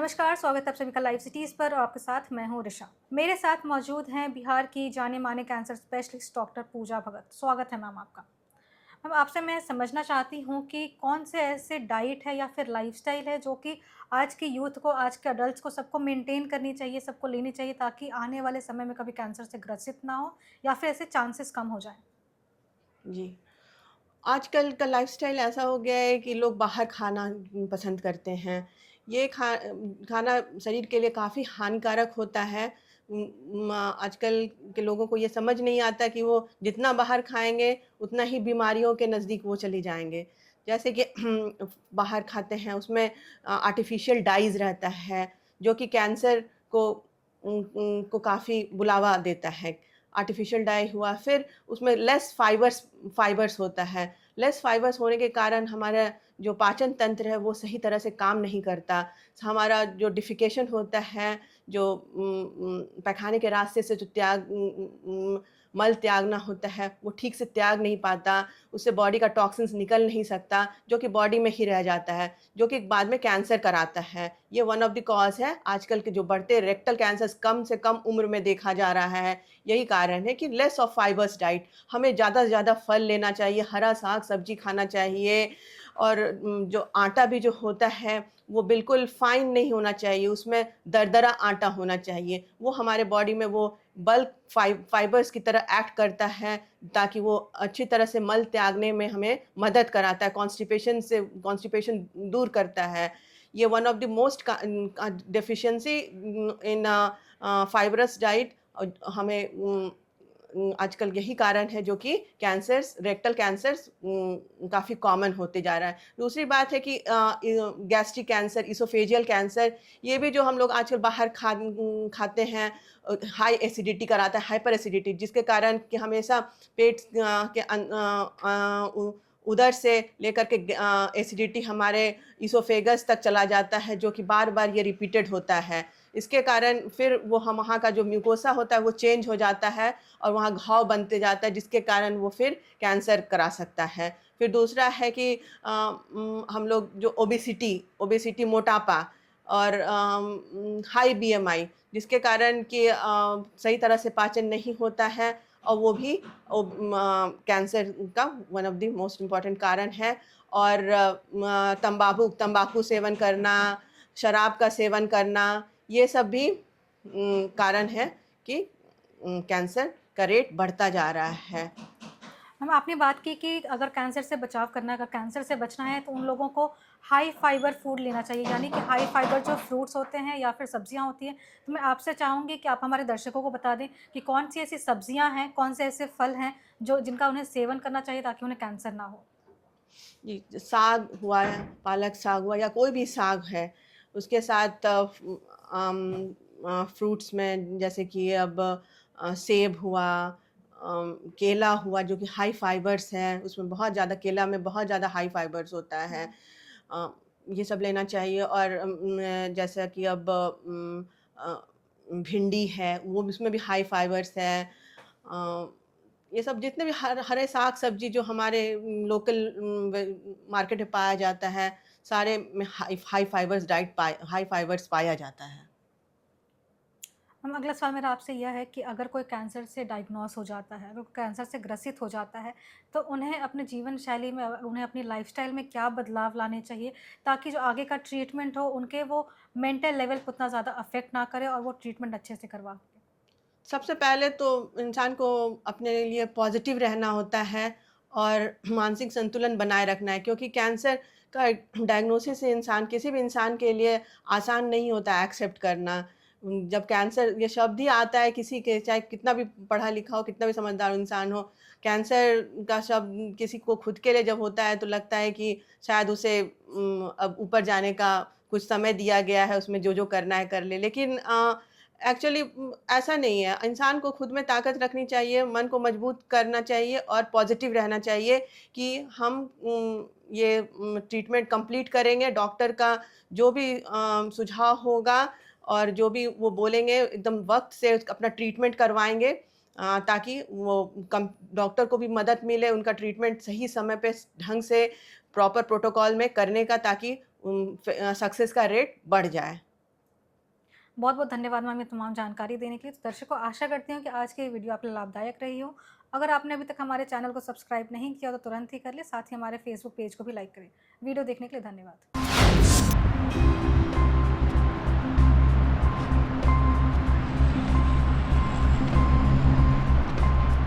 नमस्कार, स्वागत है आप सभी का लाइव सिटीज़ पर और आपके साथ मैं हूँ ऋषा। मेरे साथ मौजूद हैं बिहार की जाने-माने कैंसर स्पेशलिस्ट डॉक्टर पूजा भगत। स्वागत है मैम आपका। मैम आपसे मैं समझना चाहती हूँ कि कौन से ऐसे डाइट है या फिर लाइफ़स्टाइल है जो कि आज के यूथ को, आज के एडल्ट्स को सबको मेंटेन करनी चाहिए, सबको लेनी चाहिए ताकि आने वाले समय में कभी कैंसर से ग्रसित ना हो या फिर ऐसे चांसेस कम हो जाएँ? जी। आजकल का लाइफ़स्टाइल ऐसा हो गया है कि लोग बाहर खाना पसंद करते हैं। ये खाना शरीर के लिए काफ़ी हानिकारक होता है। आजकल के लोगों को ये समझ नहीं आता कि वो जितना बाहर खाएँगे, उतना ही बीमारियों के नज़दीक वो चले जाएँगे। जैसे कि बाहर खाते हैं, उसमें आर्टिफ़िशियल डाइज़ रहता है, जो कि कैंसर को काफ़ी बुलावा देता है। आर्टिफ़िशियल डाई हुआ, फिर उसमें लेस फाइबर्स होता है। लेस फाइबर्स होने के कारण हमारा जो पाचन तंत्र है वो सही तरह से काम नहीं करता। हमारा जो डिफ़िकेशन होता है, जो पैखाने के रास्ते से जो मल त्यागना होता है, वो ठीक से त्याग नहीं पाता, उससे बॉडी का टॉक्सिन्स निकल नहीं सकता, जो कि बॉडी में ही रह जाता है, जो कि बाद में कैंसर कराता है। ये वन ऑफ द कॉज़ है आजकल के जो बढ़ते रेक्टल कैंसर्स कम से कम उम्र में देखा जा रहा है। यही कारण है कि लेस ऑफ फाइबर्स डाइट, हमें ज़्यादा से ज़्यादा फल लेना चाहिए, हरा साग-सब्ज़ी खाना चाहिए और जो आटा भी जो होता है, वो बिल्कुल फाइन नहीं होना चाहिए, उसमें दरदरा आटा होना चाहिए। वो हमारे बॉडी में वो बल्क फाइबर्स की तरह एक्ट करता है, ताकि वो अच्छी तरह से मल त्यागने में हमें मदद कराता है, कॉन्स्टिपेशन दूर करता है। ये one of the most deficiency in fibrous diet हमें आजकल यही कारण है जो कि रेक्टल कैंसर्स काफ़ी कॉमन होते जा रहा है। दूसरी बात है कि गैस्ट्रिक कैंसर, इसोफेजियल कैंसर, ये भी जो हम लोग आजकल बाहर खाते हैं, हाई एसिडिटी कराता है, हाइपर एसिडिटी, जिसके कारण कि हमेशा पेट के उदर से लेकर के एसिडिटी हमारे इसोफेगस तक चला जाता है, जो कि बार-बार ये रिपीटेड होता है। इसके कारण फिर वो हम वहाँ का जो म्यूकोसा होता है वो चेंज हो जाता है और वहाँ घाव बनते जाता है, जिसके कारण वो फिर कैंसर करा सकता है। फिर दूसरा है कि हम लोग जो ओबेसिटी मोटापा और हाई बीएमआई, जिसके कारण कि सही तरह से पाचन नहीं होता है और वो भी कैंसर का one of the most important कारण है। और तंबाकू सेवन करना, शराब का सेवन करना, ये सब भी कारण है कि कैंसर का रेट बढ़ता जा रहा है। मैम आपने बात की कि अगर कैंसर से बचाव करना है, अगर कैंसर से बचना है तो उन लोगों को हाई फाइबर फूड लेना चाहिए, यानी कि हाई फाइबर जो फ्रूट्स होते हैं या फिर सब्जियां होती हैं। तो मैं आपसे चाहूँगी कि आप हमारे दर्शकों को बता दें कि कौन सी ऐसी सब्जियां हैं, कौन से ऐसे फल हैं जो जिनका उन्हें सेवन करना चाहिए ताकि उन्हें कैंसर ना हो। जी, साग हुआ है, पालक साग हुआ या कोई भी साग है, उसके साथ फ्रूट्स में जैसे कि अब सेब हुआ, केला हुआ, जो कि हाई फाइबर्स है, उसमें बहुत ज़्यादा, केला में बहुत ज़्यादा हाई फाइबर्स होता है। अ, ये सब लेना चाहिए। और जैसा कि अब भिंडी है, वो भी, उसमें भी हाई फाइबर्स है। अ, ये सब जितने भी हरे साग-सब्ज़ी जो हमारे लोकल मार्केट में पाया जाता है, सारे में हाई फाइबर्स पाया जाता है। हम अगला सवाल मेरा आपसे यह है कि अगर कोई कैंसर से डायग्नोस हो जाता है, अगर कैंसर से ग्रसित हो जाता है, तो उन्हें अपने जीवन शैली में उन्हें अपनी लाइफ़स्टाइल में क्या बदलाव लाने चाहिए ताकि जो आगे का ट्रीटमेंट हो, उनके वो मेंटल लेवल पे उतना ज़्यादा अफ़ेक्ट ना करे और वो ट्रीटमेंट अच्छे से करवा सकें? सबसे पहले तो इंसान को अपने लिए पॉजिटिव रहना होता है और मानसिक संतुलन बनाए रखना है, क्योंकि कैंसर का डायग्नोसिस इंसान, किसी भी इंसान के लिए आसान नहीं होता एक्सेप्ट करना। जब कैंसर ये शब्द ही आता है किसी के, चाहे कितना भी पढ़ा लिखा हो, कितना भी समझदार इंसान हो, कैंसर का शब्द किसी को खुद के लिए जब होता है तो लगता है कि शायद उसे अब ऊपर जाने का कुछ समय दिया गया है, उसमें जो-जो करना है कर ले। लेकिन एक्चुअली ऐसा नहीं है। इंसान को खुद में ताकत रखनी चाहिए, मन को मजबूत करना चाहिए और पॉज़िटिव रहना चाहिए कि हम ये ट्रीटमेंट कंप्लीट करेंगे। डॉक्टर का जो भी सुझाव होगा और जो भी वो बोलेंगे, एकदम वक़्त से अपना ट्रीटमेंट करवाएँगे, ताकि वो कम डॉक्टर को भी मदद मिले, उनका ट्रीटमेंट सही समय पे ढंग से प्रॉपर प्रोटोकॉल में करने का, ताकि सक्सेस का रेट बढ़ जाए। बहुत बहुत धन्यवाद मैम ये तमाम जानकारी देने के लिए। तो दर्शकों, आशा करती हूँ कि आज की ये वीडियो आपके लिए लाभदायक रही हो। अगर आपने अभी तक हमारे चैनल को सब्सक्राइब नहीं किया तो तुरंत ही कर ले, साथ ही हमारे फेसबुक पेज को भी लाइक करें। वीडियो देखने के लिए धन्यवाद।